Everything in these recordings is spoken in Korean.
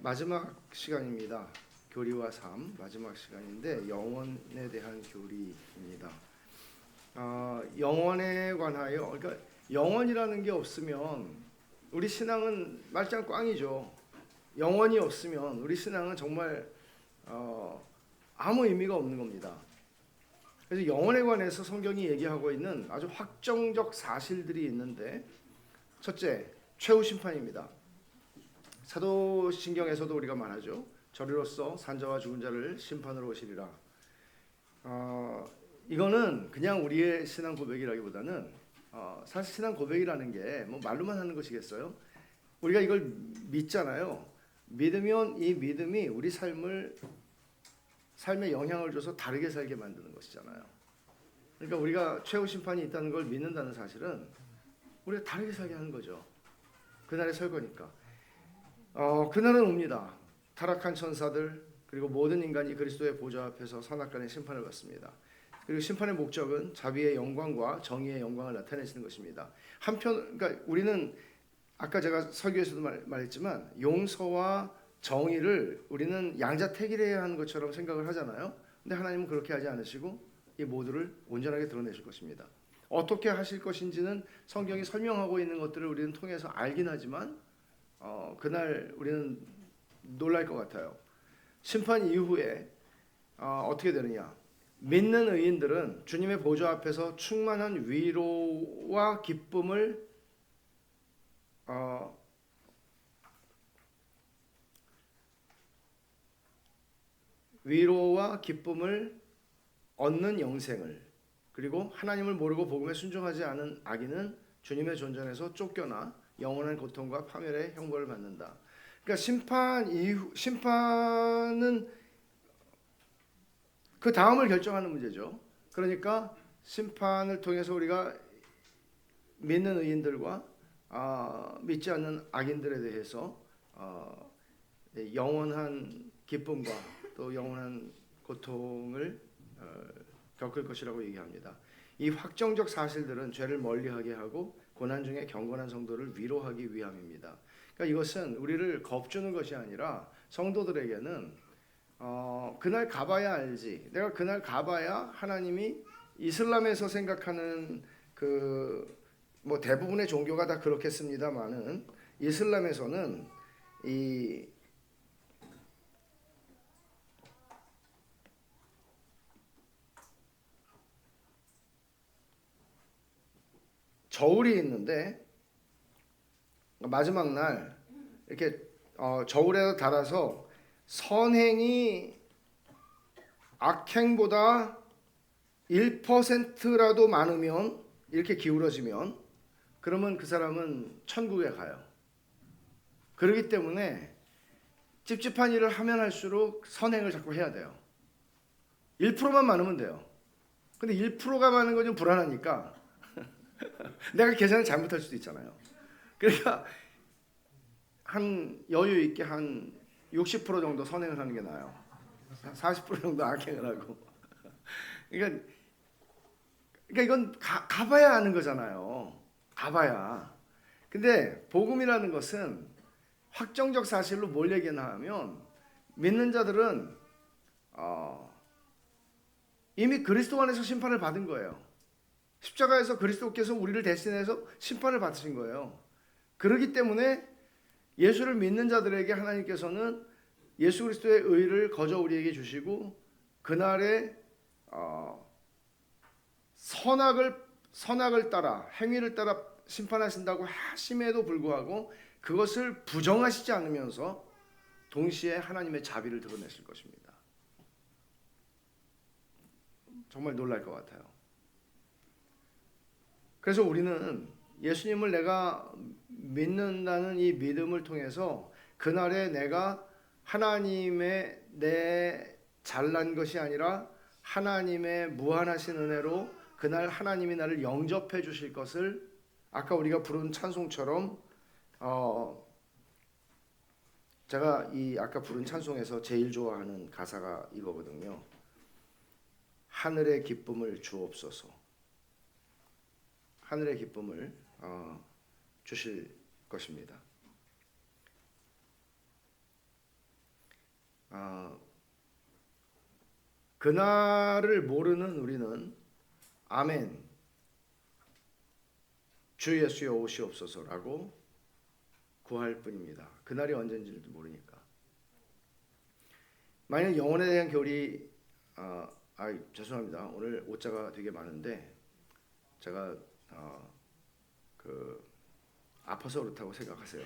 마지막 시간입니다. 교리와 삶 마지막 시간인데 영원에 대한 교리입니다. 영원에 관하여, 그러니까 영원이라는 게 없으면 우리 신앙은 말짱 꽝이죠. 영원이 없으면 우리 신앙은 정말 아무 의미가 없는 겁니다. 그래서 영원에 관해서 성경이 얘기하고 있는 아주 확정적 사실들이 있는데, 첫째, 최후 심판입니다. 사도신경에서도 우리가 말하죠. 저리로서 산자와 죽은 자를 심판으로 오시리라. 이거는 그냥 우리의 신앙 고백이라기보다는 사실 신앙 고백이라는 게 뭐 말로만 하는 것이겠어요? 우리가 이걸 믿잖아요. 믿으면 이 믿음이 우리 삶에 영향을 줘서 다르게 살게 만드는 것이잖아요. 그러니까 우리가 최후 심판이 있다는 걸 믿는다는 사실은 우리가 다르게 살게 하는 거죠. 그날에 설 거니까. 그날은 옵니다. 타락한 천사들 그리고 모든 인간이 그리스도의 보좌 앞에서 선악간의 심판을 받습니다. 그리고 심판의 목적은 자비의 영광과 정의의 영광을 나타내시는 것입니다. 그러니까 우리는 아까 제가 설교에서도 말했지만 용서와 정의를 우리는 양자택일해야 하는 것처럼 생각을 하잖아요. 근데 하나님은 그렇게 하지 않으시고 이 모두를 온전하게 드러내실 것입니다. 어떻게 하실 것인지는 성경이 설명하고 있는 것들을 우리는 통해서 알긴 하지만 그날 우리는 놀랄 것 같아요. 심판 이후에 어떻게 되느냐? 믿는 의인들은 주님의 보좌 앞에서 충만한 위로와 기쁨을 얻는 영생을, 그리고 하나님을 모르고 복음에 순종하지 않은 악인은 주님의 존전에서 쫓겨나 영원한 고통과 파멸의 형벌을 받는다. 그러니까 심판은 그 다음을 결정하는 문제죠. 그러니까 심판을 통해서 우리가 믿는 의인들과 믿지 않는 악인들에 대해서 영원한 기쁨과 또 영원한 고통을 겪을 것이라고 얘기합니다. 이 확정적 사실들은 죄를 멀리하게 하고 고난 중에 경건한 성도를 위로하기 위함입니다. 그러니까 이것은 우리를 겁주는 것이 아니라 성도들에게는 그날 가봐야 알지. 내가 그날 가봐야 하나님이 이슬람에서 생각하는 뭐 대부분의 종교가 다 그렇겠습니다만은 이슬람에서는 이 저울이 있는데 마지막 날 이렇게 저울에 달아서 선행이 악행보다 1%라도 많으면, 이렇게 기울어지면, 그러면 그 사람은 천국에 가요. 그렇기 때문에 찝찝한 일을 하면 할수록 선행을 자꾸 해야 돼요. 1%만 많으면 돼요. 근데 1%가 많은 건 좀 불안하니까 내가 계산을 잘못할 수도 있잖아요. 그러니까 한 여유 있게 한 60% 정도 선행을 하는 게 나아요. 40% 정도 악행을 하고. 그러니까 이건 가봐야 아는 거잖아요. 가봐야. 근데 복음이라는 것은 확정적 사실로 뭘 얘기하냐면, 믿는 자들은 이미 그리스도 안에서 심판을 받은 거예요. 십자가에서 그리스도께서 우리를 대신해서 심판을 받으신 거예요. 그렇기 때문에 예수를 믿는 자들에게 하나님께서는 예수 그리스도의 의를 거저 우리에게 주시고 그날에 선악을 따라, 행위를 따라 심판하신다고 하심에도 불구하고 그것을 부정하시지 않으면서 동시에 하나님의 자비를 드러내실 것입니다. 정말 놀랄 것 같아요. 그래서 우리는 예수님을 내가 믿는다는 이 믿음을 통해서 그날에 내가 하나님의 내 잘난 것이 아니라 하나님의 무한하신 은혜로 그날 하나님이 나를 영접해 주실 것을, 아까 우리가 부른 찬송처럼 제가 이 아까 부른 찬송에서 제일 좋아하는 가사가 이거거든요. 하늘의 기쁨을 주옵소서. 하늘의 기쁨을 주실 것입니다. 그날을 모르는 우리는 아멘, 주 예수여 오시옵소서라고 구할 뿐입니다. 그날이 언젠지도 모르니까. 만약 영혼에 대한 교리, 죄송합니다. 오늘 오자가 되게 많은데 제가 아파서 그렇다고 생각하세요.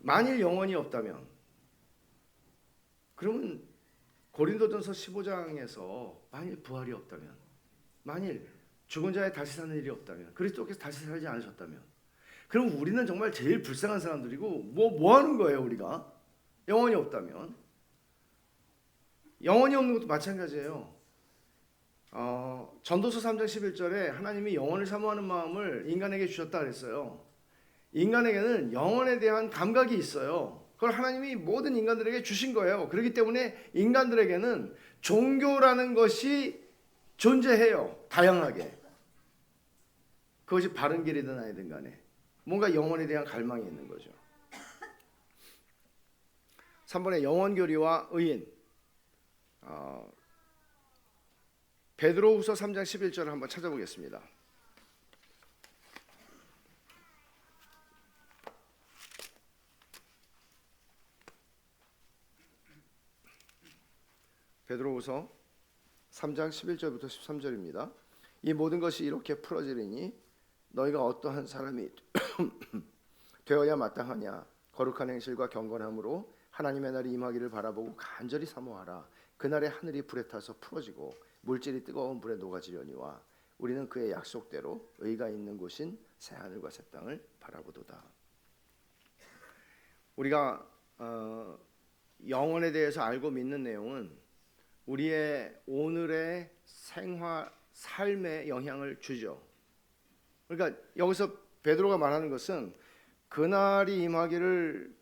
만일 영혼이 없다면, 그러면 고린도전서 15장에서 만일 부활이 없다면, 만일 죽은 자의 다시 사는 일이 없다면, 그리스도께서 다시 살지 않으셨다면, 그럼 우리는 정말 제일 불쌍한 사람들이고 뭐 하는 거예요 우리가? 영혼이 없다면. 영혼이 없는 것도 마찬가지예요. 전도서 3장 11절에 하나님이 영혼을 사모하는 마음을 인간에게 주셨다 그랬어요. 인간에게는 영혼에 대한 감각이 있어요. 그걸 하나님이 모든 인간들에게 주신 거예요. 그렇기 때문에 인간들에게는 종교라는 것이 존재해요. 다양하게. 그것이 바른 길이든 아니든 간에 뭔가 영혼에 대한 갈망이 있는 거죠. 3번에 영혼교리와 의인. 베드로후서 3장 11절을 한번 찾아보겠습니다. 베드로후서 3장 11절부터 13절입니다. 이 모든 것이 이렇게 풀어지리니 너희가 어떠한 사람이 되어야 마땅하냐. 거룩한 행실과 경건함으로 하나님의 날이 임하기를 바라보고 간절히 사모하라. 그날에 하늘이 불에 타서 풀어지고 물질이 뜨거운 불에 녹아지려니와 우리는 그의 약속대로 의가 있는 곳인 새 하늘과 새 땅을 바라보도다. 우리가 영혼에 대해서 알고 믿는 내용은 우리의 오늘의 생활, 삶에 영향을 주죠. 그러니까 여기서 베드로가 말하는 것은 그날이 임하기를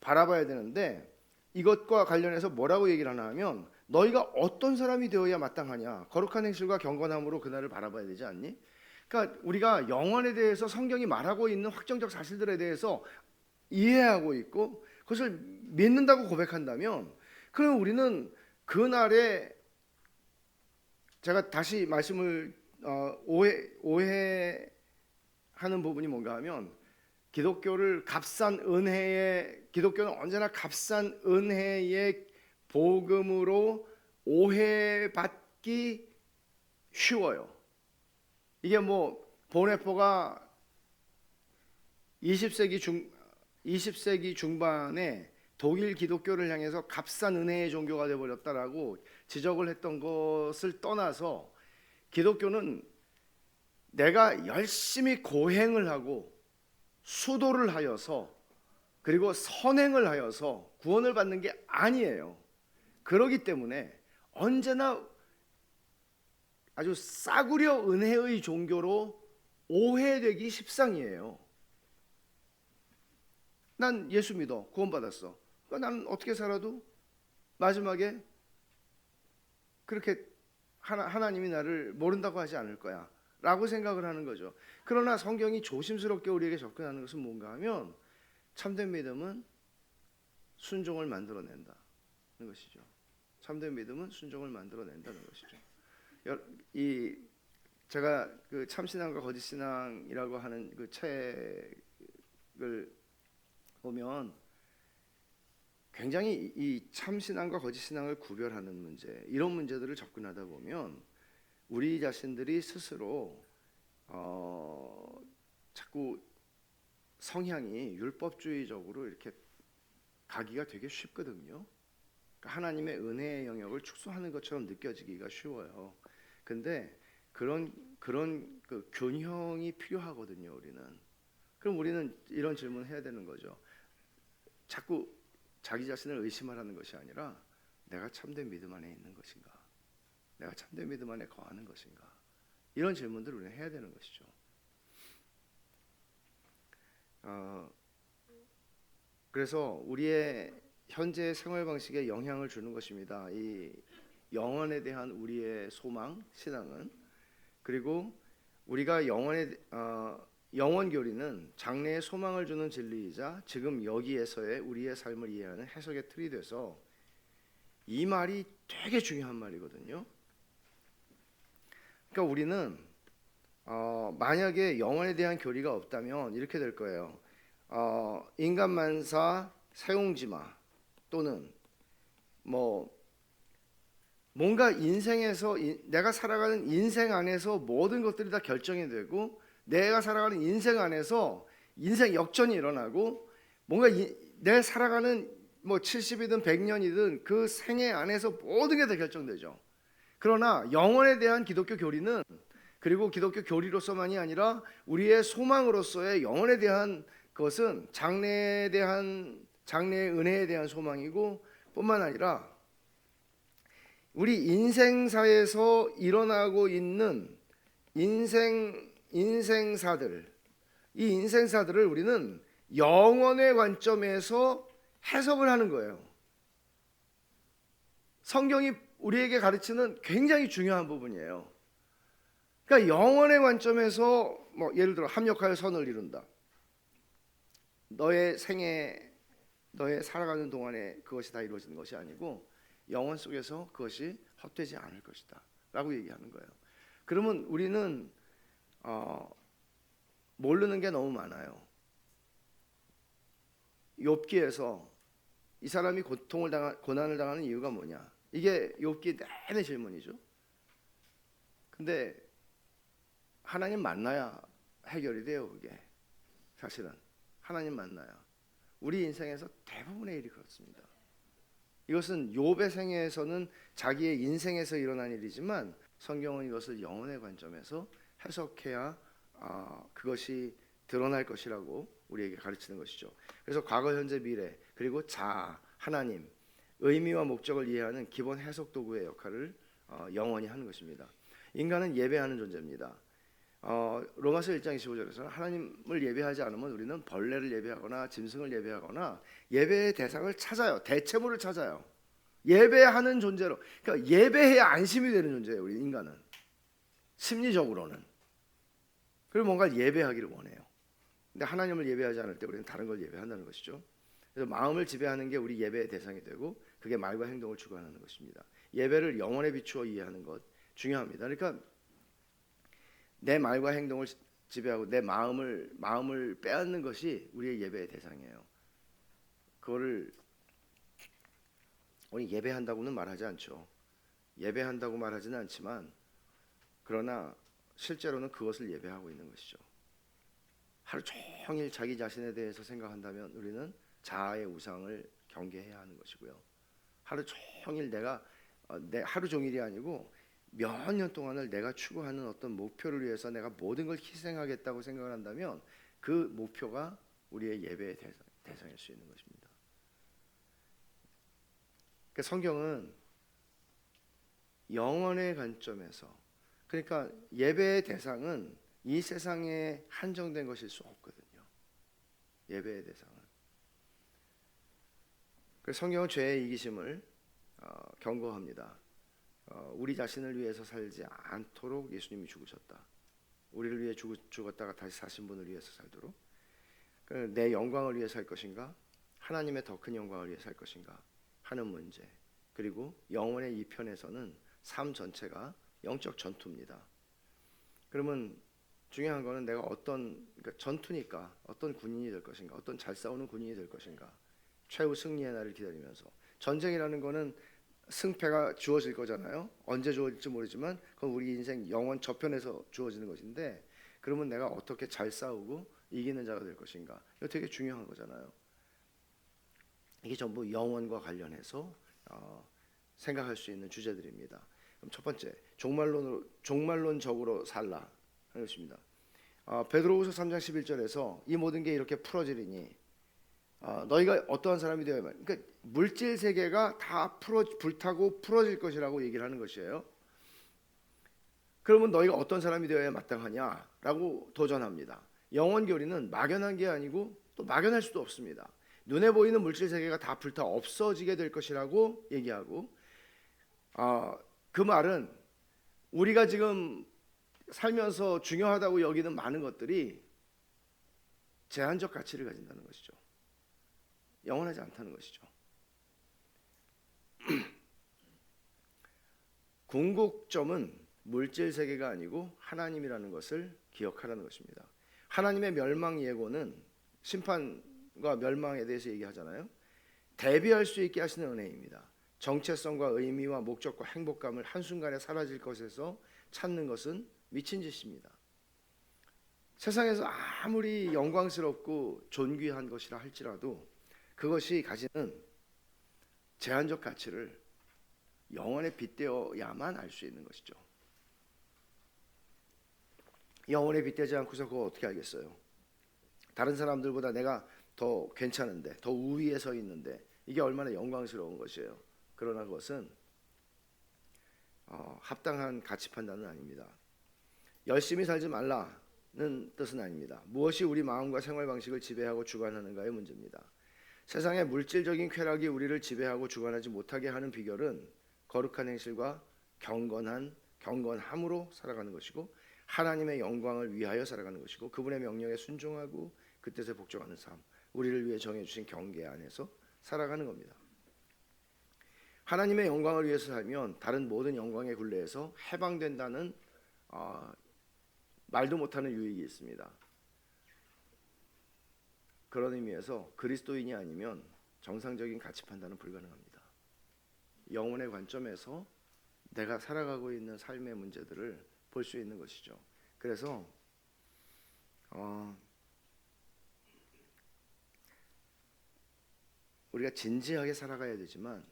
바라봐야 되는데, 이것과 관련해서 뭐라고 얘기를 하나 하면 너희가 어떤 사람이 되어야 마땅하냐. 거룩한 행실과 경건함으로 그날을 바라봐야 되지 않니? 그러니까 우리가 영혼에 대해서 성경이 말하고 있는 확정적 사실들에 대해서 이해하고 있고 그것을 믿는다고 고백한다면, 그럼 우리는 그날에, 제가 다시 말씀을 오해하는 부분이 뭔가 하면, 기독교는 언제나 값싼 은혜의 복음으로 오해받기 쉬워요. 이게 뭐 보네포가 20세기 중반에 독일 기독교를 향해서 값싼 은혜의 종교가 되어버렸다라고 지적을 했던 것을 떠나서, 기독교는 내가 열심히 고행을 하고 수도를 하여서 그리고 선행을 하여서 구원을 받는 게 아니에요. 그렇기 때문에 언제나 아주 싸구려 은혜의 종교로 오해되기 십상이에요. 난 예수 믿어, 구원받았어. 그러니까 난 어떻게 살아도 마지막에 그렇게 하나님이 나를 모른다고 하지 않을 거야 라고 생각을 하는 거죠. 그러나 성경이 조심스럽게 우리에게 접근하는 것은 뭔가 하면, 참된 믿음은 순종을 만들어낸다는 것이죠. 참된 믿음은 순종을 만들어낸다는 것이죠. 제가 그 참신앙과 거짓신앙이라고 하는 그 책을 보면 굉장히 이 참신앙과 거짓신앙을 구별하는 문제, 이런 문제들을 접근하다 보면 우리 자신들이 스스로 자꾸 성향이 율법주의적으로 이렇게 가기가 되게 쉽거든요. 그러니까 하나님의 은혜의 영역을 축소하는 것처럼 느껴지기가 쉬워요. 근데 그런 그 균형이 필요하거든요, 우리는. 그럼 우리는 이런 질문을 해야 되는 거죠. 자꾸 자기 자신을 의심하라는 것이 아니라, 내가 참된 믿음 안에 있는 것인가? 내가 참된 믿음 안에 거하는 것인가? 이런 질문들을 우리는 해야 되는 것이죠. 그래서 우리의 현재 생활 방식에 영향을 주는 것입니다. 이 영혼에 대한 우리의 소망, 신앙은. 그리고 우리가 영원 교리는 장래에 소망을 주는 진리이자 지금 여기에서의 우리의 삶을 이해하는 해석의 틀이 돼서 이 말이 되게 중요한 말이거든요. 그러니까 우리는 만약에 영원에 대한 교리가 없다면 이렇게 될 거예요. 인간만사 사용지마 또는 뭔가 인생에서 내가 살아가는 인생 안에서 모든 것들이 다 결정이 되고 내가 살아가는 인생 안에서 인생 역전이 일어나고 뭔가 내 살아가는 70이든 100년이든 그 생애 안에서 모든 게 다 결정되죠. 그러나 영원에 대한 기독교 교리는 그리고 기독교 교리로서만이 아니라 우리의 소망으로서의 영원에 대한 것은 장래의 은혜에 대한 소망이고 뿐만 아니라 우리 인생사에서 일어나고 있는 인생사들, 이 인생사들을 우리는 영원의 관점에서 해석을 하는 거예요. 성경이 우리에게 가르치는 굉장히 중요한 부분이에요. 그러니까 영원의 관점에서 예를 들어 합력하여 선을 이룬다. 너의 생애, 너의 살아가는 동안에 그것이 다 이루어지는 것이 아니고 영원 속에서 그것이 헛되지 않을 것이다 라고 얘기하는 거예요. 그러면 우리는 모르는 게 너무 많아요. 욥기에서 이 사람이 고난을 당하는 이유가 뭐냐, 이게 욥기 내내 질문이죠. 근데 하나님 만나야 해결이 돼요. 그게 사실은 하나님 만나야. 우리 인생에서 대부분의 일이 그렇습니다. 이것은 욥의 생애에서는 자기의 인생에서 일어난 일이지만 성경은 이것을 영혼의 관점에서 해석해야 그것이 드러날 것이라고 우리에게 가르치는 것이죠. 그래서 과거, 현재, 미래 그리고 자아, 하나님, 의미와 목적을 이해하는 기본 해석 도구의 역할을 영원히 하는 것입니다. 인간은 예배하는 존재입니다. 로마서 1장 25절에서 하나님을 예배하지 않으면 우리는 벌레를 예배하거나 짐승을 예배하거나 예배의 대상을 찾아요. 대체물을 찾아요. 예배하는 존재로. 그러니까 예배해야 안심이 되는 존재예요. 우리 인간은 심리적으로는. 그리고 뭔가 예배하기를 원해요. 근데 하나님을 예배하지 않을 때 우리는 다른 걸 예배한다는 것이죠. 그래서 마음을 지배하는 게 우리 예배의 대상이 되고 그게 말과 행동을 주관하는 것입니다. 예배를 영혼에 비추어 이해하는 것 중요합니다. 그러니까 내 말과 행동을 지배하고 내 마음을 빼앗는 것이 우리의 예배의 대상이에요. 그거를 우리 예배한다고는 말하지 않죠. 예배한다고 말하지는 않지만 그러나 실제로는 그것을 예배하고 있는 것이죠. 하루 종일 자기 자신에 대해서 생각한다면 우리는 자아의 우상을 경계해야 하는 것이고요. 하루 종일 하루 종일이 아니고 몇 년 동안을 내가 추구하는 어떤 목표를 위해서 내가 모든 걸 희생하겠다고 생각을 한다면 그 목표가 우리의 예배의 대상일 수 있는 것입니다. 그러니까 성경은 영원의 관점에서, 그러니까 예배의 대상은 이 세상에 한정된 것일 수 없거든요. 예배의 대상은. 그래서 성경은 죄의 이기심을 경고합니다. 우리 자신을 위해서 살지 않도록 예수님이 죽으셨다. 우리를 위해 죽었다가 다시 사신 분을 위해서 살도록. 내 영광을 위해 살 것인가, 하나님의 더 큰 영광을 위해 살 것인가 하는 문제. 그리고 영혼의 이 편에서는 삶 전체가 영적 전투입니다. 그러면 중요한 거는 내가 그러니까 전투니까 어떤 군인이 될 것인가, 어떤 잘 싸우는 군인이 될 것인가, 최후 승리의 날을 기다리면서. 전쟁이라는 거는 승패가 주어질 거잖아요. 언제 주어질지 모르지만 그건 우리 인생 영원 저편에서 주어지는 것인데, 그러면 내가 어떻게 잘 싸우고 이기는 자가 될 것인가, 이거 되게 중요한 거잖아요. 이게 전부 영원과 관련해서 생각할 수 있는 주제들입니다. 그럼 첫 번째, 종말론적으로 살라 하는 것입니다. 베드로후서 3장 11절에서 이 모든 게 이렇게 풀어지리니 너희가 어떠한 사람이 되어야 말. 그러니까 물질 세계가 다 불타고 풀어질 것이라고 얘기를 하는 것이에요. 그러면 너희가 어떤 사람이 되어야 마땅하냐라고 도전합니다. 영원 교리는 막연한 게 아니고 또 막연할 수도 없습니다. 눈에 보이는 물질 세계가 다 불타 없어지게 될 것이라고 얘기하고, 그 말은 우리가 지금 살면서 중요하다고 여기는 많은 것들이 제한적 가치를 가진다는 것이죠. 영원하지 않다는 것이죠. 궁극점은 물질 세계가 아니고 하나님이라는 것을 기억하라는 것입니다. 하나님의 멸망 예고는 심판과 멸망에 대해서 얘기하잖아요. 대비할 수 있게 하시는 은혜입니다. 정체성과 의미와 목적과 행복감을 한순간에 사라질 것에서 찾는 것은 미친 짓입니다. 세상에서 아무리 영광스럽고 존귀한 것이라 할지라도 그것이 가지는 제한적 가치를 영원에 빗대어야만 알 수 있는 것이죠. 영원에 빗대지 않고서 그거 어떻게 알겠어요? 다른 사람들보다 내가 더 괜찮은데, 더 우위에 서 있는데 이게 얼마나 영광스러운 것이에요. 그러나 그것은 합당한 가치 판단은 아닙니다. 열심히 살지 말라는 뜻은 아닙니다. 무엇이 우리 마음과 생활 방식을 지배하고 주관하는가의 문제입니다. 세상의 물질적인 쾌락이 우리를 지배하고 주관하지 못하게 하는 비결은 거룩한 행실과 경건함으로 살아가는 것이고 하나님의 영광을 위하여 살아가는 것이고 그분의 명령에 순종하고 그 뜻에 복종하는 삶, 우리를 위해 정해주신 경계 안에서 살아가는 겁니다. 하나님의 영광을 위해서 살면 다른 모든 영광의 굴레에서 해방된다는 말도 못하는 유익이 있습니다. 그런 의미에서 그리스도인이 아니면 정상적인 가치 판단은 불가능합니다. 영혼의 관점에서 내가 살아가고 있는 삶의 문제들을 볼 수 있는 것이죠. 그래서 우리가 진지하게 살아가야 되지만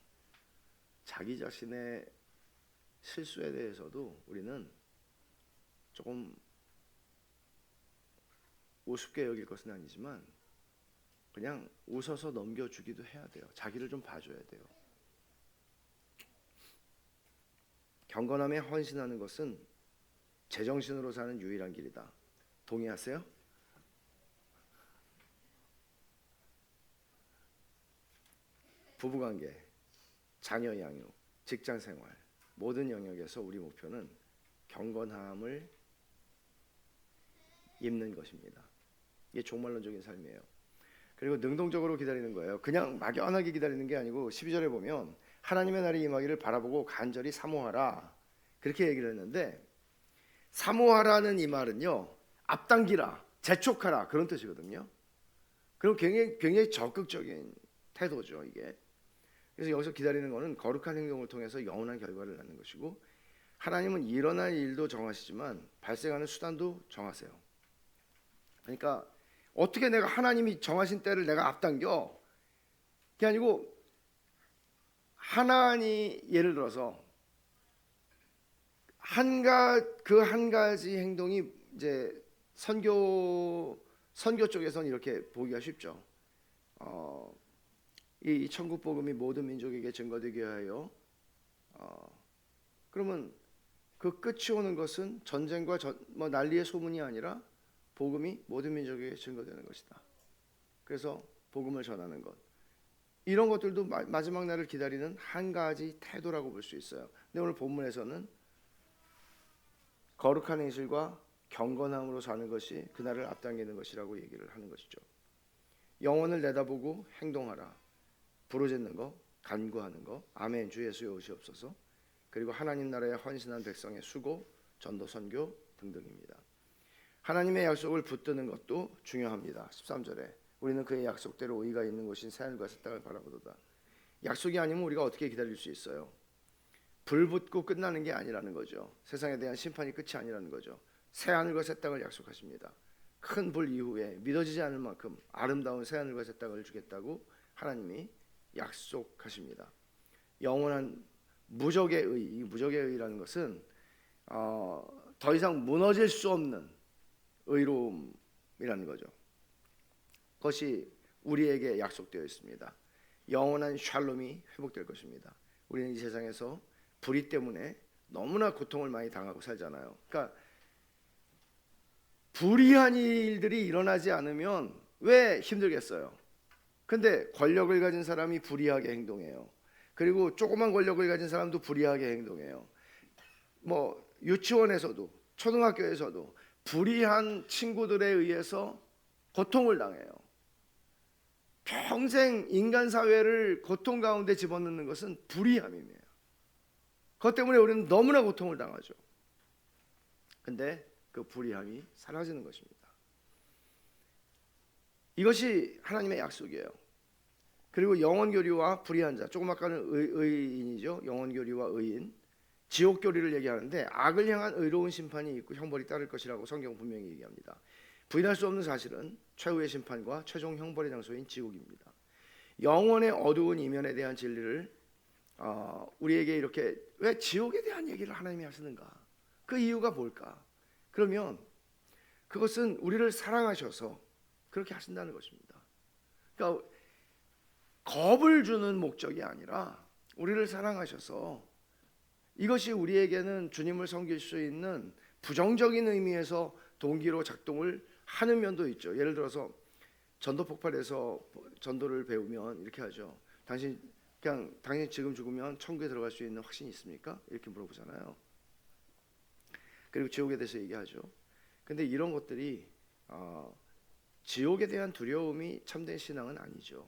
자기 자신의 실수에 대해서도 우리는 조금 우습게 여길 것은 아니지만 그냥 웃어서 넘겨주기도 해야 돼요. 자기를 좀 봐줘야 돼요. 경건함에 헌신하는 것은 제정신으로 사는 유일한 길이다. 동의하세요? 부부관계, 자녀 양육, 직장생활 모든 영역에서 우리 목표는 경건함을 입는 것입니다. 이게 종말론적인 삶이에요. 그리고 능동적으로 기다리는 거예요. 그냥 막연하게 기다리는 게 아니고 12절에 보면 하나님의 날이 임하기를 바라보고 간절히 사모하라 그렇게 얘기를 했는데 사모하라는 이 말은요 앞당기라, 재촉하라 그런 뜻이거든요. 그럼 굉장히 적극적인 태도죠 이게. 그래서 여기서 기다리는 것은 거룩한 행동을 통해서 영원한 결과를 낳는 것이고 하나님은 일어날 일도 정하시지만 발생하는 수단도 정하세요. 그러니까 어떻게 내가 하나님이 정하신 때를 내가 앞당겨? 그게 아니고 하나님 예를 들어서 그 한 가지 행동이 이제 선교 쪽에서는 이렇게 보기가 쉽죠. 이 천국 복음이 모든 민족에게 증거되게 하여 그러면 그 끝이 오는 것은 전쟁과 난리의 소문이 아니라 복음이 모든 민족에게 증거되는 것이다. 그래서 복음을 전하는 것 이런 것들도 마지막 날을 기다리는 한 가지 태도라고 볼 수 있어요. 근데 오늘 본문에서는 거룩한 행실과 경건함으로 사는 것이 그날을 앞당기는 것이라고 얘기를 하는 것이죠. 영혼을 내다보고 행동하라. 부르짖는 거, 간구하는 거, 아멘 주 예수의 오시옵소서. 그리고 하나님 나라에 헌신한 백성의 수고, 전도, 선교 등등입니다. 하나님의 약속을 붙드는 것도 중요합니다. 13절에 우리는 그의 약속대로 의가 있는 곳인 새하늘과 새 땅을 바라보도다. 약속이 아니면 우리가 어떻게 기다릴 수 있어요? 불 붙고 끝나는 게 아니라는 거죠. 세상에 대한 심판이 끝이 아니라는 거죠. 새하늘과 새 땅을 약속하십니다. 큰 불 이후에 믿어지지 않을 만큼 아름다운 새하늘과 새 땅을 주겠다고 하나님이 약속하십니다. 영원한 무적의 의, 이 무적의 의라는 것은 더 이상 무너질 수 없는 의로움이라는 거죠. 그것이 우리에게 약속되어 있습니다. 영원한 샬롬이 회복될 것입니다. 우리는 이 세상에서 불의 때문에 너무나 고통을 많이 당하고 살잖아요. 그러니까 불의한 일들이 일어나지 않으면 왜 힘들겠어요? 근데 권력을 가진 사람이 불의하게 행동해요. 그리고 조그만 권력을 가진 사람도 불의하게 행동해요. 유치원에서도 초등학교에서도 불의한 친구들에 의해서 고통을 당해요. 평생 인간 사회를 고통 가운데 집어넣는 것은 불의함이에요. 그것 때문에 우리는 너무나 고통을 당하죠. 근데 그 불의함이 사라지는 것입니다. 이것이 하나님의 약속이에요. 그리고 영원교리와 불의한 자, 조금 아까는 의인이죠. 영원교리와 의인, 지옥교리를 얘기하는데 악을 향한 의로운 심판이 있고 형벌이 따를 것이라고 성경 분명히 얘기합니다. 부인할 수 없는 사실은 최후의 심판과 최종 형벌의 장소인 지옥입니다. 영원의 어두운 이면에 대한 진리를 우리에게 이렇게, 왜 지옥에 대한 얘기를 하나님이 하시는가? 그 이유가 뭘까? 그러면 그것은 우리를 사랑하셔서 그렇게 하신다는 것입니다. 그러니까 겁을 주는 목적이 아니라 우리를 사랑하셔서, 이것이 우리에게는 주님을 섬길 수 있는 부정적인 의미에서 동기로 작동을 하는 면도 있죠. 예를 들어서 전도 폭발해서 전도를 배우면 이렇게 하죠. 당신 지금 죽으면 천국에 들어갈 수 있는 확신이 있습니까? 이렇게 물어보잖아요. 그리고 지옥에 대해서 얘기하죠. 근데 이런 것들이 지옥에 대한 두려움이 참된 신앙은 아니죠.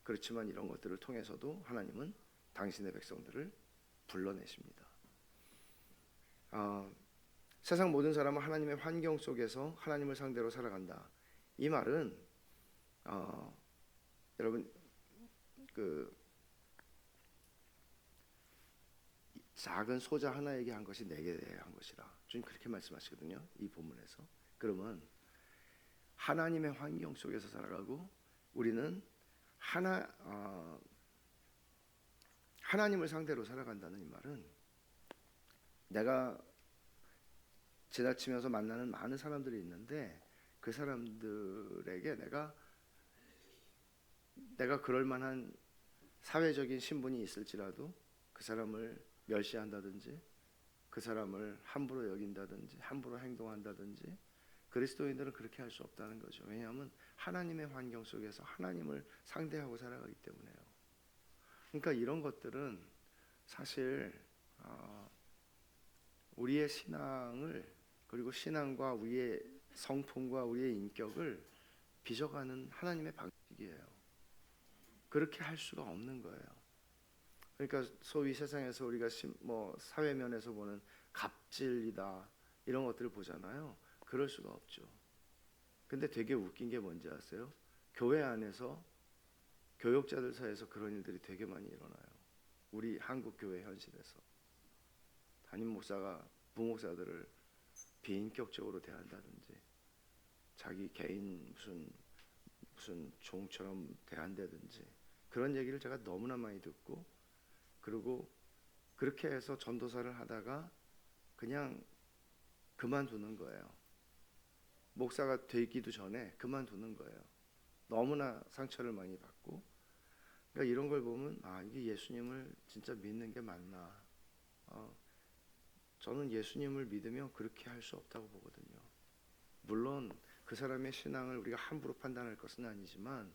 그렇지만 이런 것들을 통해서도 하나님은 당신의 백성들을 불러내십니다. 세상 모든 사람은 하나님의 환경 속에서 하나님을 상대로 살아간다. 이 말은 여러분 그 작은 소자 하나에게 한 것이 내게 한 것이라 주님 그렇게 말씀하시거든요. 이 본문에서. 그러면 하나님의 환경 속에서 살아가고 우리는 하나님을 상대로 살아간다는 이 말은, 내가 지나치면서 만나는 많은 사람들이 있는데 그 사람들에게 내가 그럴 만한 사회적인 신분이 있을지라도 그 사람을 멸시한다든지 그 사람을 함부로 여긴다든지 함부로 행동한다든지, 그리스도인들은 그렇게 할 수 없다는 거죠. 왜냐하면 하나님의 환경 속에서 하나님을 상대하고 살아가기 때문에요. 그러니까 이런 것들은 사실 우리의 신앙을, 그리고 신앙과 우리의 성품과 우리의 인격을 빚어가는 하나님의 방식이에요. 그렇게 할 수가 없는 거예요. 그러니까 소위 세상에서 우리가 사회면에서 보는 갑질이다 이런 것들을 보잖아요. 그럴 수가 없죠. 근데 되게 웃긴 게 뭔지 아세요? 교회 안에서 교역자들 사이에서 그런 일들이 되게 많이 일어나요. 우리 한국 교회 현실에서 담임 목사가 부목사들을 비인격적으로 대한다든지, 자기 개인 무슨 종처럼 대한다든지, 그런 얘기를 제가 너무나 많이 듣고, 그리고 그렇게 해서 전도사를 하다가 그냥 그만두는 거예요. 목사가 되기도 전에 그만두는 거예요. 너무나 상처를 많이 받고. 그러니까 이런 걸 보면 이게 예수님을 진짜 믿는 게 맞나? 저는 예수님을 믿으면 그렇게 할 수 없다고 보거든요. 물론 그 사람의 신앙을 우리가 함부로 판단할 것은 아니지만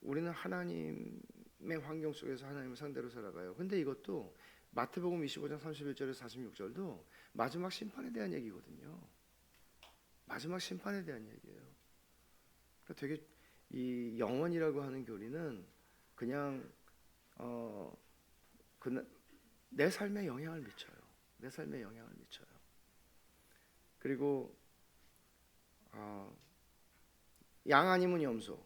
우리는 하나님의 환경 속에서 하나님을 상대로 살아가요. 근데 이것도 마태복음 25장 31절에서 46절도 마지막 심판에 대한 얘기거든요. 마지막 심판에 대한 얘기예요. 그러니까 되게 이 영원이라고 하는 교리는 그냥 내 삶에 영향을 미쳐요. 내 삶에 영향을 미쳐요. 그리고 양 아니면 염소,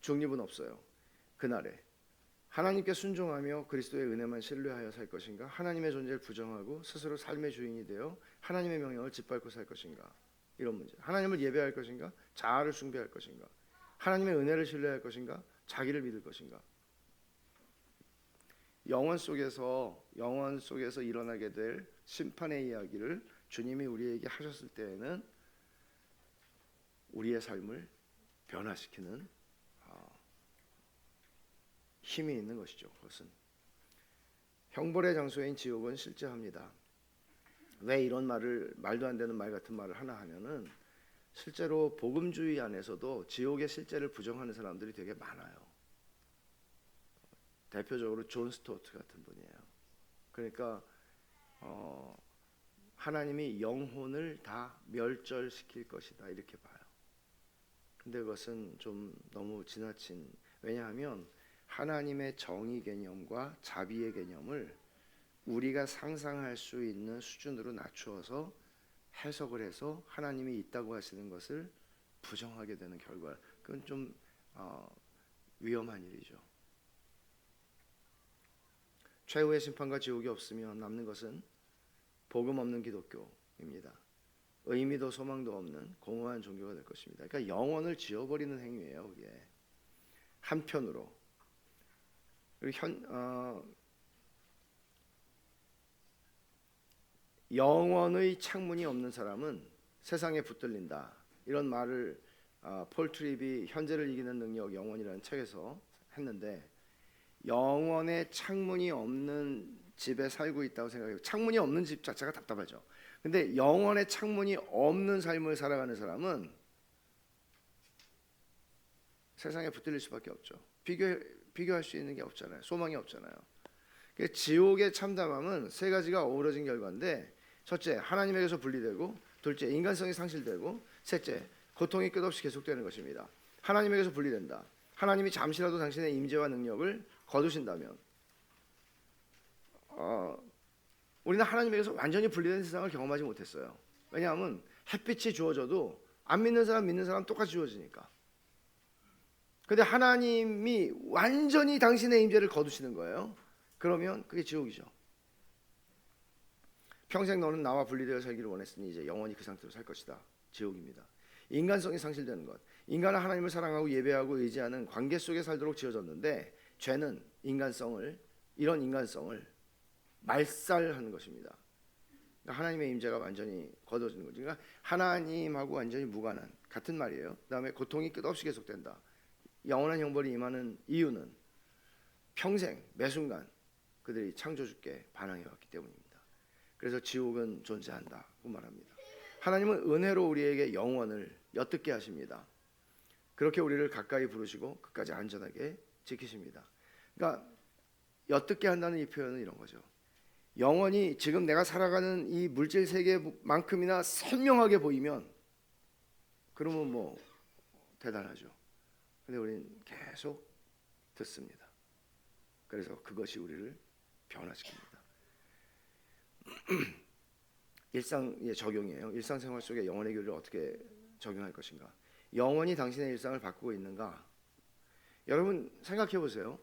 중립은 없어요. 그날에 하나님께 순종하며 그리스도의 은혜만 신뢰하여 살 것인가, 하나님의 존재를 부정하고 스스로 삶의 주인이 되어 하나님의 명령을 짓밟고 살 것인가, 이런 문제. 하나님을 예배할 것인가, 자아를 숭배할 것인가, 하나님의 은혜를 신뢰할 것인가, 자기를 믿을 것인가. 영원 속에서 일어나게 될 심판의 이야기를 주님이 우리에게 하셨을 때에는 우리의 삶을 변화시키는 힘이 있는 것이죠. 그것은 형벌의 장소인 지옥은 실제합니다. 왜 이런 말도 안 되는 말 같은 말을 하나 하면은, 실제로 복음주의 안에서도 지옥의 실제를 부정하는 사람들이 되게 많아요. 대표적으로 존 스토어트 같은 분이에요. 그러니까 하나님이 영혼을 다 멸절시킬 것이다 이렇게 봐요. 근데 그것은 좀 너무 지나친, 왜냐하면 하나님의 정의 개념과 자비의 개념을 우리가 상상할 수 있는 수준으로 낮추어서 해석을 해서 하나님이 있다고 하시는 것을 부정하게 되는 결과, 그건 좀 위험한 일이죠. 최후의 심판과 지옥이 없으면 남는 것은 복음 없는 기독교입니다. 의미도 소망도 없는 공허한 종교가 될 것입니다. 그러니까 영혼을 지워버리는 행위예요. 그게 한편으로. 영혼의 창문이 없는 사람은 세상에 붙들린다, 이런 말을 폴 트립이 현재를 이기는 능력 영혼이라는 책에서 했는데, 영혼의 창문이 없는 집에 살고 있다고 생각해요. 창문이 없는 집 자체가 답답하죠. 근데 영혼의 창문이 없는 삶을 살아가는 사람은 세상에 붙들릴 수밖에 없죠. 비교할 수 있는 게 없잖아요. 소망이 없잖아요. 지옥의 참담함은 세 가지가 어우러진 결과인데, 첫째, 하나님에게서 분리되고, 둘째, 인간성이 상실되고, 셋째, 고통이 끝없이 계속되는 것입니다. 하나님에게서 분리된다. 하나님이 잠시라도 당신의 임재와 능력을 거두신다면, 우리는 하나님에게서 완전히 분리된 세상을 경험하지 못했어요. 왜냐하면 햇빛이 주어져도 안 믿는 사람 믿는 사람 똑같이 주어지니까. 근데 하나님이 완전히 당신의 임재를 거두시는 거예요. 그러면 그게 지옥이죠. 평생 너는 나와 분리되어 살기를 원했으니 이제 영원히 그 상태로 살 것이다. 지옥입니다. 인간성이 상실되는 것. 인간은 하나님을 사랑하고 예배하고 의지하는 관계 속에 살도록 지어졌는데, 죄는 이런 인간성을 말살하는 것입니다. 그러니까 하나님의 임재가 완전히 거둬지는 거죠. 그러니까 하나님하고 완전히 무관한, 같은 말이에요. 그다음에 고통이 끝없이 계속된다. 영원한 형벌이 임하는 이유는 평생 매 순간 그들이 창조주께 반항해왔기 때문입니다. 그래서 지옥은 존재한다고 말합니다. 하나님은 은혜로 우리에게 영원을 엿듣게 하십니다. 그렇게 우리를 가까이 부르시고 끝까지 안전하게 지키십니다. 그러니까 엿듣게 한다는 이 표현은 이런 거죠. 영원히 지금 내가 살아가는 이 물질 세계만큼이나 선명하게 보이면 그러면 뭐 대단하죠. 근데 우리는 계속 듣습니다. 그래서 그것이 우리를 변화시킵니다. 일상의 적용이에요. 일상생활 속에 영혼의 교리를 어떻게 적용할 것인가. 영혼이 당신의 일상을 바꾸고 있는가. 여러분 생각해 보세요.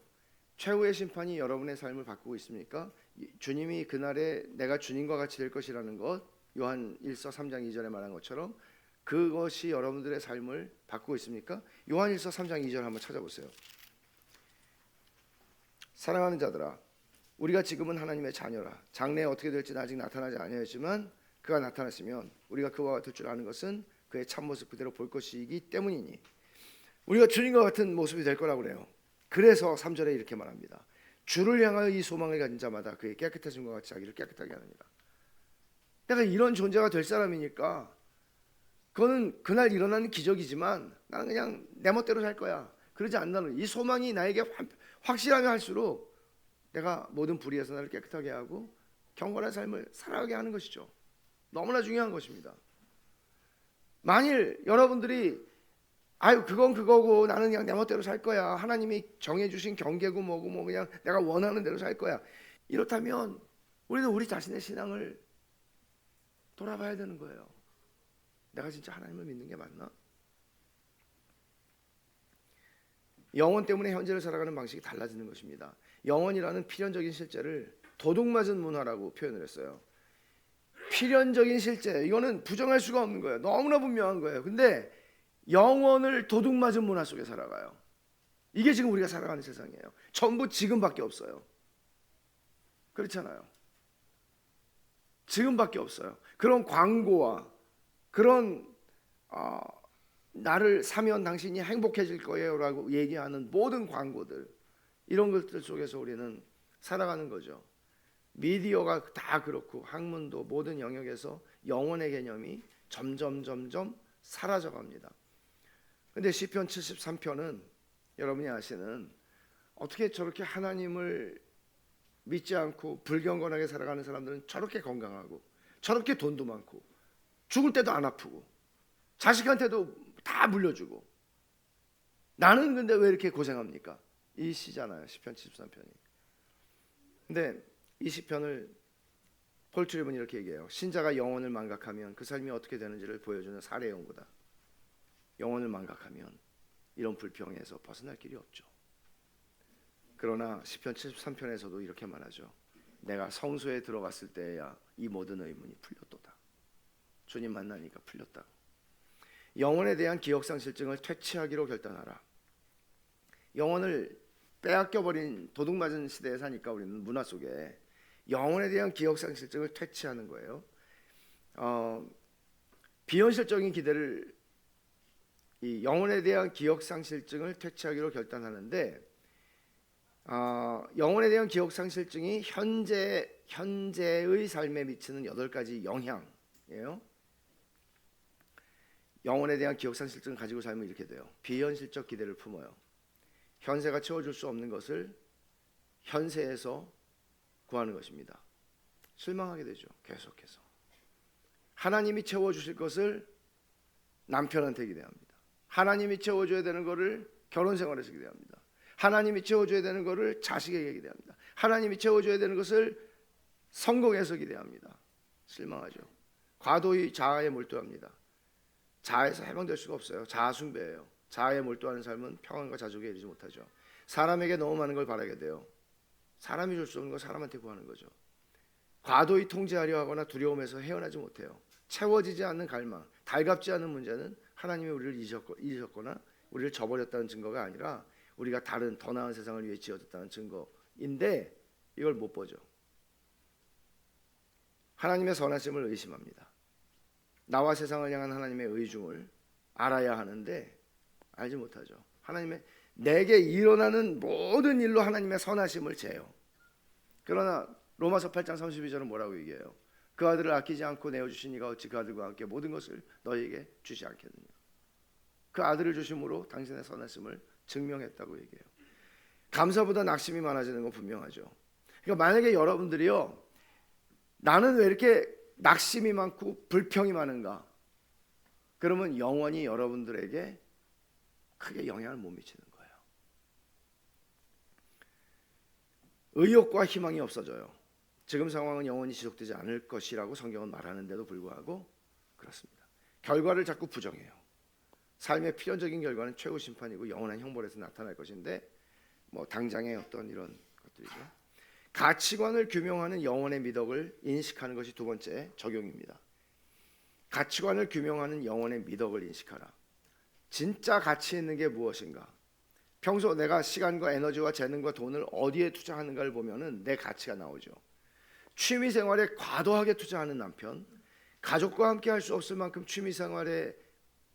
최후의 심판이 여러분의 삶을 바꾸고 있습니까? 주님이 그날에 내가 주님과 같이 될 것이라는 것, 요한 1서 3장 2절에 말한 것처럼 그것이 여러분들의 삶을 바꾸고 있습니까? 요한 1서 3장 2절 한번 찾아보세요. 사랑하는 자들아, 우리가 지금은 하나님의 자녀라. 장래에 어떻게 될지는 아직 나타나지 아니하였지만 그가 나타났으면 우리가 그와 같을 줄 아는 것은 그의 참모습 그대로 볼 것이기 때문이니, 우리가 주님과 같은 모습이 될 거라고 그래요. 그래서 3절에 이렇게 말합니다. 주를 향하여 이 소망을 가진 자마다 그의 깨끗하심과 같이 자기를 깨끗하게 하느니라. 내가 이런 존재가 될 사람이니까 그거는 그날 일어나는 기적이지만 나는 그냥 내 멋대로 살 거야. 그러지 않는다는 이 소망이 나에게 확실하게 할수록 내가 모든 불의에서 나를 깨끗하게 하고 경건한 삶을 살아가게 하는 것이죠. 너무나 중요한 것입니다. 만일 여러분들이 그건 그거고 나는 그냥 내 멋대로 살 거야, 하나님이 정해주신 경계고 뭐고 뭐 그냥 내가 원하는 대로 살 거야, 이렇다면 우리는 우리 자신의 신앙을 돌아봐야 되는 거예요. 내가 진짜 하나님을 믿는 게 맞나? 영혼 때문에 현재를 살아가는 방식이 달라지는 것입니다. 영혼이라는 필연적인 실제를 도둑맞은 문화라고 표현을 했어요. 필연적인 실제, 이거는 부정할 수가 없는 거예요. 너무나 분명한 거예요. 근데 영혼을 도둑맞은 문화 속에 살아가요. 이게 지금 우리가 살아가는 세상이에요. 전부 지금밖에 없어요. 그렇잖아요. 지금밖에 없어요. 그런 광고와 그런 나를 사면 당신이 행복해질 거예요 라고 얘기하는 모든 광고들, 이런 것들 속에서 우리는 살아가는 거죠. 미디어가 다 그렇고 학문도 모든 영역에서 영혼의 개념이 점점 사라져갑니다. 근데 시편 73편은 여러분이 아시는, 어떻게 저렇게 하나님을 믿지 않고 불경건하게 살아가는 사람들은 저렇게 건강하고 저렇게 돈도 많고 죽을 때도 안 아프고 자식한테도 다 물려주고 나는 근데 왜 이렇게 고생합니까? 이 시잖아요. 시편 73편이. 근데 이 시편을 폴 트리븐이 이렇게 얘기해요. 신자가 영혼을 망각하면 그 삶이 어떻게 되는지를 보여주는 사례 연구다. 영혼을 망각하면 이런 불평에서 벗어날 길이 없죠. 그러나 시편 73편에서도 이렇게 말하죠. 내가 성소에 들어갔을 때야 이 모든 의문이 풀렸도다. 주님 만나니까 풀렸다. 영혼에 대한 기억상실증을 퇴치하기로 결단하라. 영혼을 빼앗겨버린 도둑맞은 시대에 사니까 우리는 문화 속에 영혼에 대한 기억상실증을 퇴치하는 거예요. 비현실적인 기대를 이 영혼에 대한 기억상실증을 퇴치하기로 결단하는데 영혼에 대한 기억상실증이 현재의 삶에 미치는 8가지 영향이에요. 영혼에 대한 기억상실증을 가지고 살면 이렇게 돼요. 비현실적 기대를 품어요. 현세가 채워줄 수 없는 것을 현세에서 구하는 것입니다. 실망하게 되죠. 계속해서 하나님이 채워주실 것을 남편한테 기대합니다. 하나님이 채워줘야 되는 것을 결혼생활에서 기대합니다. 하나님이 채워줘야 되는 것을 자식에게 기대합니다. 하나님이 채워줘야 되는 것을 성공에서 기대합니다. 실망하죠. 과도히 자아에 몰두합니다. 자아에서 해방될 수가 없어요. 자아 숭배예요. 자아에 몰두하는 삶은 평안과 자족에 이르지 못하죠. 사람에게 너무 많은 걸 바라게 돼요. 사람이 줄 수 없는 걸 사람한테 구하는 거죠. 과도히 통제하려 하거나 두려움에서 헤어나지 못해요. 채워지지 않는 갈망, 달갑지 않은 문제는 하나님이 우리를 잊으셨거나 우리를 저버렸다는 증거가 아니라 우리가 다른 더 나은 세상을 위해 지어졌다는 증거인데 이걸 못 보죠. 하나님의 선하심을 의심합니다. 나와 세상을 향한 하나님의 의중을 알아야 하는데 알지 못하죠. 하나님의 내게 일어나는 모든 일로 하나님의 선하심을 재요. 그러나 로마서 8장 32절은 뭐라고 얘기해요? 그 아들을 아끼지 않고 내어주신 이가 어찌 그 아들과 함께 모든 것을 너희에게 주지 않겠느냐. 그 아들을 주심으로 당신의 선하심을 증명했다고 얘기해요. 감사보다 낙심이 많아지는 건 분명하죠. 그러니까 만약에 여러분들이요, 나는 왜 이렇게 낙심이 많고 불평이 많은가? 그러면 영원히 여러분들에게 크게 영향을 못 미치는 거예요. 의욕과 희망이 없어져요. 지금 상황은 영원히 지속되지 않을 것이라고 성경은 말하는데도 불구하고 그렇습니다. 결과를 자꾸 부정해요. 삶의 필연적인 결과는 최후 심판이고 영원한 형벌에서 나타날 것인데 뭐 당장의 어떤 이런 것들이죠. 가치관을 규명하는 영혼의 미덕을 인식하는 것이 두 번째 적용입니다. 가치관을 규명하는 영혼의 미덕을 인식하라. 진짜 가치 있는 게 무엇인가? 평소 내가 시간과 에너지와 재능과 돈을 어디에 투자하는가를 보면은 내 가치가 나오죠. 취미 생활에 과도하게 투자하는 남편, 가족과 함께 할 수 없을 만큼 취미 생활에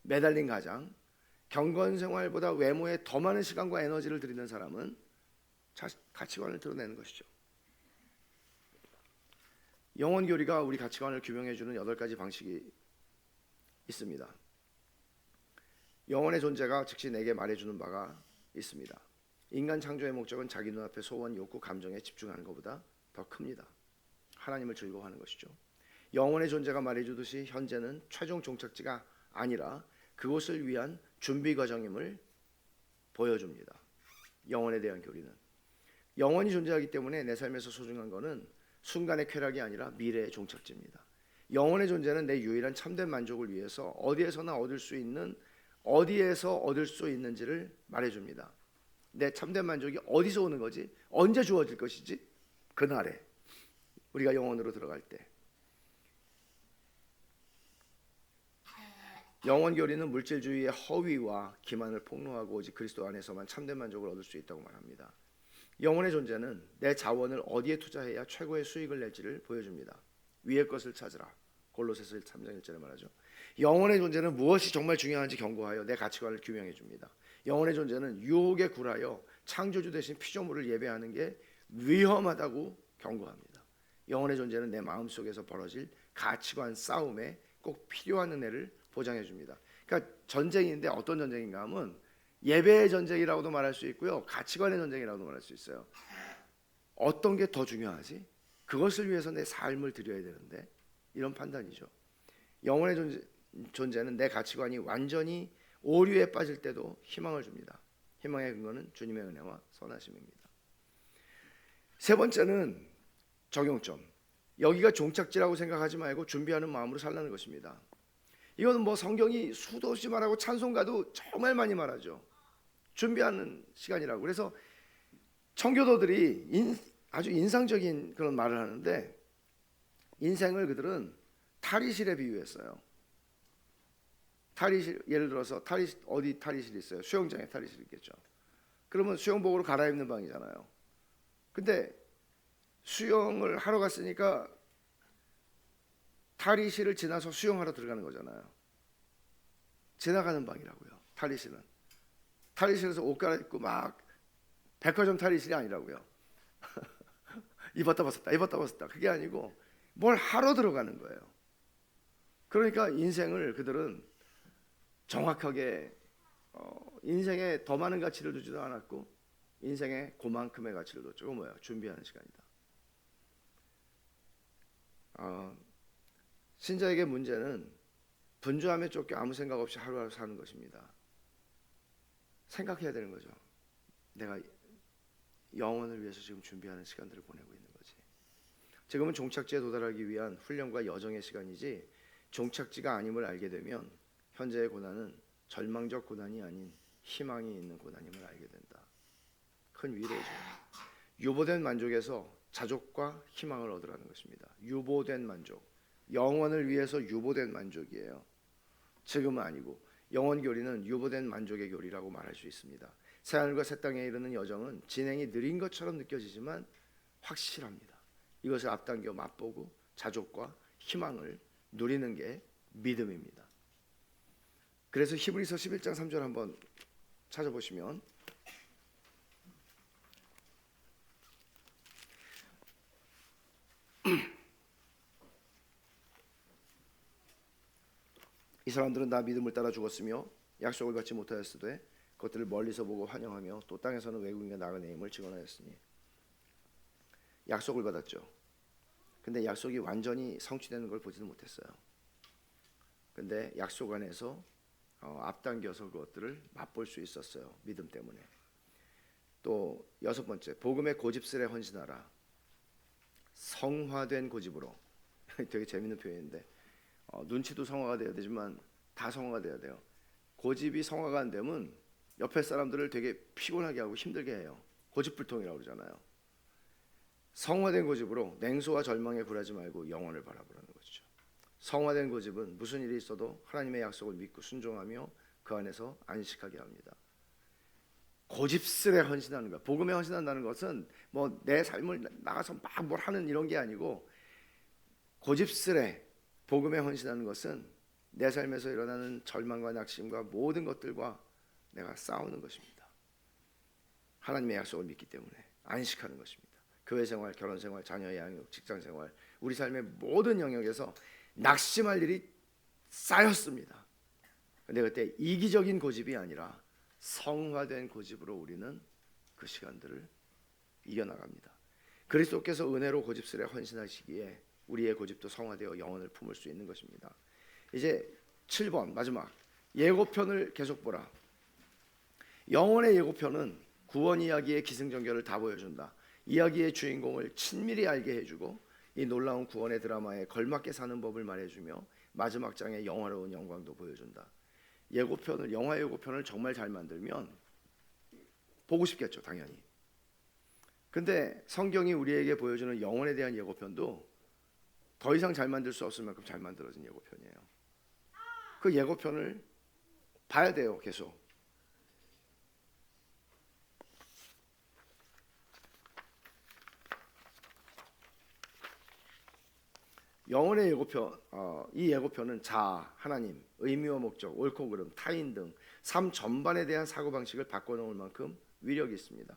매달린 가장, 경건 생활보다 외모에 더 많은 시간과 에너지를 들이는 사람은 가치관을 드러내는 것이죠. 영혼 교리가 우리 가치관을 규명해 주는 8가지 방식이 있습니다. 영혼의 존재가 즉시 내게 말해주는 바가 있습니다. 인간 창조의 목적은 자기 눈앞의 소원, 욕구, 감정에 집중하는 것보다 더 큽니다. 하나님을 즐거워하는 것이죠. 영혼의 존재가 말해주듯이 현재는 최종 종착지가 아니라 그곳을 위한 준비 과정임을 보여줍니다. 영혼에 대한 교리는 영혼이 존재하기 때문에 내 삶에서 소중한 것은 순간의 쾌락이 아니라 미래의 종착지입니다. 영혼의 존재는 내 유일한 참된 만족을 위해서 어디에서나 어디에서 얻을 수 있는지를 말해줍니다. 내 참된 만족이 어디서 오는 거지? 언제 주어질 것이지? 그날에 우리가 영혼으로 들어갈 때. 영혼 교리는 물질주의의 허위와 기만을 폭로하고 오직 그리스도 안에서만 참된 만족을 얻을 수 있다고 말합니다. 영혼의 존재는 내 자원을 어디에 투자해야 최고의 수익을 낼지를 보여줍니다. 위의 것을 찾으라. 골로새서 3장 1절에 말하죠. 영혼의 존재는 무엇이 정말 중요한지 경고하여 내 가치관을 규명해 줍니다. 영혼의 존재는 유혹에 굴하여 창조주 대신 피조물을 예배하는 게 위험하다고 경고합니다. 영혼의 존재는 내 마음속에서 벌어질 가치관 싸움에 꼭 필요한 은혜를 보장해 줍니다. 그러니까 전쟁인데 어떤 전쟁인가 하면 예배의 전쟁이라고도 말할 수 있고요. 가치관의 전쟁이라고도 말할 수 있어요. 어떤 게 더 중요하지? 그것을 위해서 내 삶을 드려야 되는데 이런 판단이죠. 영혼의 존재는 내 가치관이 완전히 오류에 빠질 때도 희망을 줍니다. 희망의 근거는 주님의 은혜와 선하심입니다. 세 번째는 적용점. 여기가 종착지라고 생각하지 말고 준비하는 마음으로 살라는 것입니다. 이거는 뭐 성경이 수도 없이 말하고 찬송가도 정말 많이 말하죠. 준비하는 시간이라고. 그래서 청교도들이 아주 인상적인 그런 말을 하는데, 인생을 그들은 탈의실에 비유했어요. 탈의실, 예를 들어서 탈의실, 어디 탈의실이 있어요? 수영장에 탈의실이 있겠죠. 그러면 수영복으로 갈아입는 방이잖아요. 근데 수영을 하러 갔으니까 탈의실을 지나서 수영하러 들어가는 거잖아요. 지나가는 방이라고요. 탈의실은. 탈의실에서 옷 갈아입고 막 백화점 탈의실이 아니라고요. 입었다 벗었다 그게 아니고 뭘 하러 들어가는 거예요. 그러니까 인생을 그들은 정확하게 인생에 더 많은 가치를 두지도 않았고 인생에 그만큼의 가치를 뒀죠. 그거 뭐야? 준비하는 시간이다. 신자에게 문제는 분주함에 쫓겨 아무 생각 없이 하루하루 사는 것입니다. 생각해야 되는 거죠. 내가 영혼을 위해서 지금 준비하는 시간들을 보내고 있는 거지. 지금은 종착지에 도달하기 위한 훈련과 여정의 시간이지, 종착지가 아님을 알게 되면 현재의 고난은 절망적 고난이 아닌 희망이 있는 고난임을 알게 된다. 큰 위로죠. 유보된 만족에서 자족과 희망을 얻으라는 것입니다. 유보된 만족, 영원을 위해서 유보된 만족이에요. 지금은 아니고. 영원 교리는 유보된 만족의 교리라고 말할 수 있습니다. 새하늘과 새 땅에 이르는 여정은 진행이 느린 것처럼 느껴지지만 확실합니다. 이것을 앞당겨 맛보고 자족과 희망을 누리는 게 믿음입니다. 그래서 히브리서 11장 3절 한번 찾아보시면, 이 사람들은 나 믿음을 따라 죽었으며 약속을 받지 못하였으되 그것들을 멀리서 보고 환영하며 또 땅에서는 외국인과 나그네 임을 증언하였으니. 약속을 받았죠. 근데 약속이 완전히 성취되는 걸 보지는 못했어요. 근데 약속 안에서 앞당겨서 그것들을 맛볼 수 있었어요. 믿음 때문에. 또 여섯 번째, 복음의 고집스레 헌신하라. 성화된 고집으로. 되게 재밌는 표현인데, 눈치도 성화가 돼야 되지만 다 성화가 돼야 돼요. 고집이 성화가 안 되면 옆에 사람들을 되게 피곤하게 하고 힘들게 해요. 고집불통이라고 그러잖아요. 성화된 고집으로 냉소와 절망에 굴하지 말고 영원을 바라보라는 것이죠. 성화된 고집은 무슨 일이 있어도 하나님의 약속을 믿고 순종하며 그 안에서 안식하게 합니다. 고집스레 헌신하는 것, 복음에 헌신한다는 것은 뭐 내 삶을 나가서 막 뭘 하는 이런 게 아니고, 고집스레 복음에 헌신하는 것은 내 삶에서 일어나는 절망과 낙심과 모든 것들과 내가 싸우는 것입니다. 하나님의 약속을 믿기 때문에 안식하는 것입니다. 교회 생활, 결혼 생활, 자녀 양육, 직장 생활, 우리 삶의 모든 영역에서 낙심할 일이 쌓였습니다. 근데 그때 이기적인 고집이 아니라 성화된 고집으로 우리는 그 시간들을 이겨나갑니다. 그리스도께서 은혜로 고집스레 헌신하시기에 우리의 고집도 성화되어 영혼을 품을 수 있는 것입니다. 이제 7번 마지막, 예고편을 계속 보라. 영혼의 예고편은 구원 이야기의 기승전결을 다 보여준다. 이야기의 주인공을 친밀히 알게 해주고 이 놀라운 구원의 드라마에 걸맞게 사는 법을 말해주며 마지막 장의 영화로운 영광도 보여준다. 예고편을, 영화 예고편을 정말 잘 만들면 보고 싶겠죠, 당연히. 근데 성경이 우리에게 보여주는 영혼에 대한 예고편도 더 이상 잘 만들 수 없을 만큼 잘 만들어진 예고편이에요. 그 예고편을 봐야 돼요, 계속. 영혼의 예고편, 이 예고편은 자아, 하나님, 의미와 목적, 옳고 그름, 타인 등 삶 전반에 대한 사고방식을 바꿔놓을 만큼 위력이 있습니다.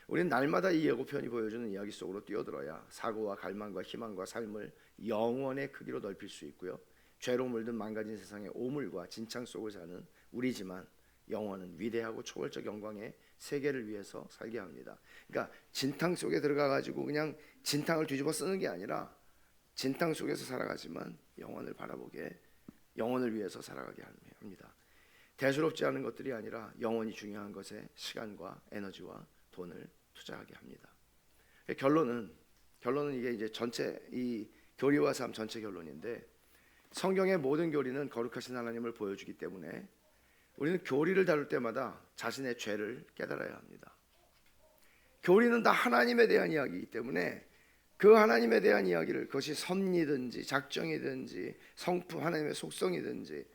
우리는 날마다 이 예고편이 보여주는 이야기 속으로 뛰어들어야 사고와 갈망과 희망과 삶을 영원의 크기로 넓힐 수 있고요. 죄로 물든 망가진 세상의 오물과 진창 속을 사는 우리지만 영혼은 위대하고 초월적 영광의 세계를 위해서 살게 합니다. 그러니까 진탕 속에 들어가 가지고 그냥 진탕을 뒤집어 쓰는 게 아니라 진땅 속에서 살아가지만 영원을 바라보게, 영원을 위해서 살아가게 합니다. 대수롭지 않은 것들이 아니라 영원히 중요한 것에 시간과 에너지와 돈을 투자하게 합니다. 결론은 이게 이제 전체 이 교리와 삶 전체 결론인데, 성경의 모든 교리는 거룩하신 하나님을 보여주기 때문에 우리는 교리를 다룰 때마다 자신의 죄를 깨달아야 합니다. 교리는 다 하나님에 대한 이야기이기 때문에 그 하나님에 대한 이야기를, 그것이 섭리든지 작정이든지 성품, 하나님의 속성이든지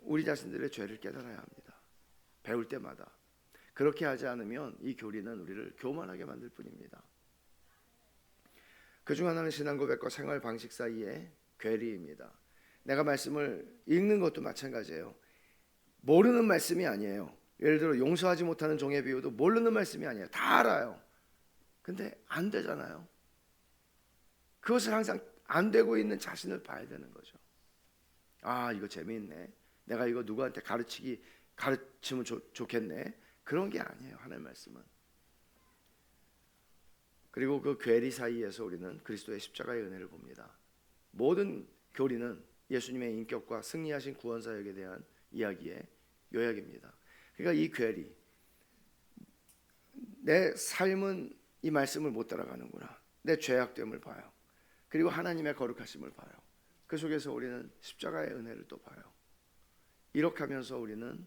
우리 자신들의 죄를 깨달아야 합니다. 배울 때마다. 그렇게 하지 않으면 이 교리는 우리를 교만하게 만들 뿐입니다. 그중 하나는 신앙 고백과 생활 방식 사이의 괴리입니다. 내가 말씀을 읽는 것도 마찬가지예요. 모르는 말씀이 아니에요. 예를 들어 용서하지 못하는 종의 비유도 모르는 말씀이 아니에요. 다 알아요. 근데 안 되잖아요. 그것을 항상 안 되고 있는 자신을 봐야 되는 거죠. 아, 이거 재미있네. 내가 이거 누구한테 가르치면 좋겠네. 그런 게 아니에요, 하나님의 말씀은. 그리고 그 괴리 사이에서 우리는 그리스도의 십자가의 은혜를 봅니다. 모든 교리는 예수님의 인격과 승리하신 구원사역에 대한 이야기의 요약입니다. 그러니까 이 괴리, 내 삶은 이 말씀을 못 따라가는구나, 내 죄악됨을 봐요. 그리고 하나님의 거룩하심을 봐요. 그 속에서 우리는 십자가의 은혜를 또 봐요. 이렇게 하면서 우리는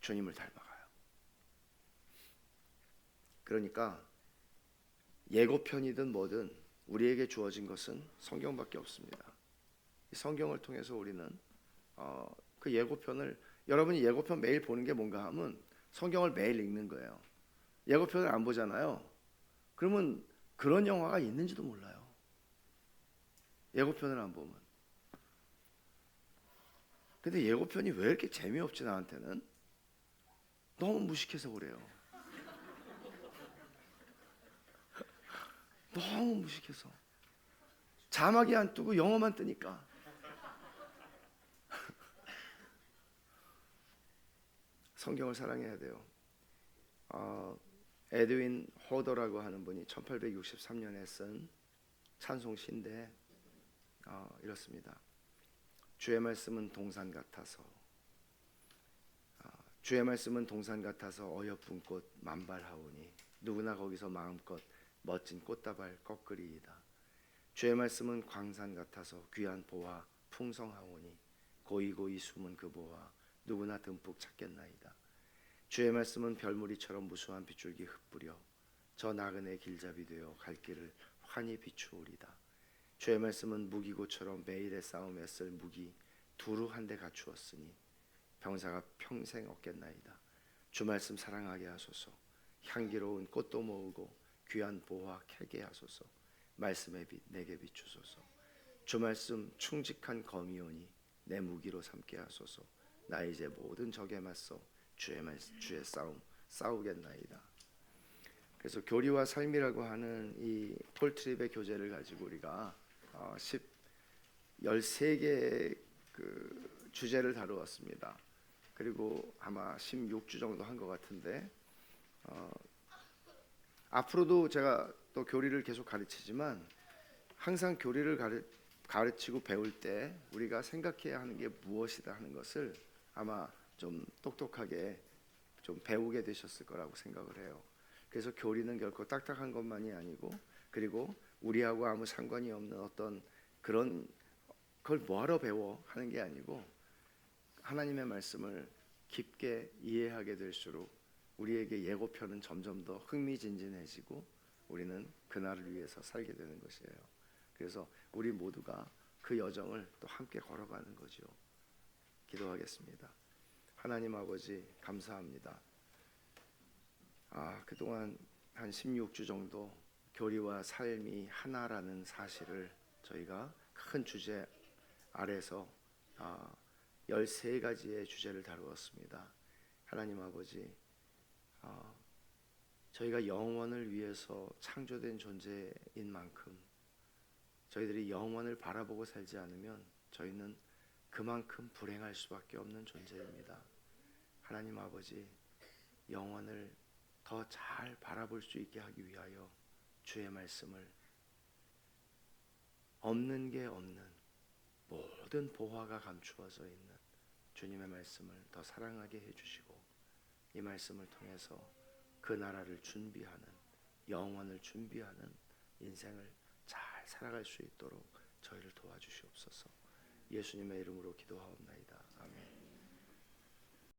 주님을 닮아가요. 그러니까 예고편이든 뭐든 우리에게 주어진 것은 성경밖에 없습니다. 이 성경을 통해서 우리는 그 예고편을, 여러분이 예고편 매일 보는 게 뭔가 하면 성경을 매일 읽는 거예요. 예고편을 안 보잖아요. 그러면 그런 영화가 있는지도 몰라요. 예고편을 안 보면. 근데 예고편이 왜 이렇게 재미없지, 나한테는? 너무 무식해서 그래요. 너무 무식해서. 자막이 안 뜨고 영어만 뜨니까. 성경을 사랑해야 돼요. 에드윈 호더라고 하는 분이 1863년에 쓴 찬송시인데 이렇습니다. 주의 말씀은 동산 같아서, 주의 말씀은 동산 같아서 어여쁜 꽃 만발하오니 누구나 거기서 마음껏 멋진 꽃다발 꺾으리이다. 주의 말씀은 광산 같아서 귀한 보화 풍성하오니 고이고이 숨은 그 보화 누구나 듬뿍 찾겠나이다. 주의 말씀은 별무리처럼 무수한 빗줄기 흩뿌려 저 나그네 길잡이 되어 갈 길을 환히 비추오리다. 주의 말씀은 무기고처럼 매일의 싸움에 쓸 무기 두루 한 대 갖추었으니 병사가 평생 얻겠나이다. 주 말씀 사랑하게 하소서. 향기로운 꽃도 모으고 귀한 보화 캐게 하소서. 말씀의 빛 내게 비추소서. 주 말씀 충직한 검이오니 내 무기로 삼게 하소서. 나 이제 모든 적에 맞서 주의 싸움 싸우겠나이다. 그래서 교리와 삶이라고 하는 이 폴트립의 교재를 가지고 우리가 13개의 그 주제를 다루었습니다. 그리고 아마 16주 정도 한 것 같은데, 앞으로도 제가 또 교리를 계속 가르치지만 항상 교리를 가르치고 배울 때 우리가 생각해야 하는 게 무엇이다 하는 것을 아마 좀 똑똑하게 좀 배우게 되셨을 거라고 생각을 해요. 그래서 교리는 결코 딱딱한 것만이 아니고, 그리고 우리하고 아무 상관이 없는 어떤 그런 그걸 뭐하러 배워 하는 게 아니고, 하나님의 말씀을 깊게 이해하게 될수록 우리에게 예고편은 점점 더 흥미진진해지고 우리는 그날을 위해서 살게 되는 것이에요. 그래서 우리 모두가 그 여정을 또 함께 걸어가는 거죠. 기도하겠습니다. 하나님 아버지, 감사합니다. 그동안 한 16주 정도 교리와 삶이 하나라는 사실을 저희가 큰 주제 아래서 13가지의 주제를 다루었습니다. 하나님 아버지, 저희가 영원을 위해서 창조된 존재인 만큼 저희들이 영원을 바라보고 살지 않으면 저희는 그만큼 불행할 수밖에 없는 존재입니다. 하나님 아버지, 영원을 더 잘 바라볼 수 있게 하기 위하여 주의 말씀을 없는 게 없는 모든 보화가 감추어져 있는 주님의 말씀을 더 사랑하게 해주시고 이 말씀을 통해서 그 나라를 준비하는 영원을 준비하는 인생을 잘 살아갈 수 있도록 저희를 도와주시옵소서. 예수님의 이름으로 기도하옵나이다. 아멘.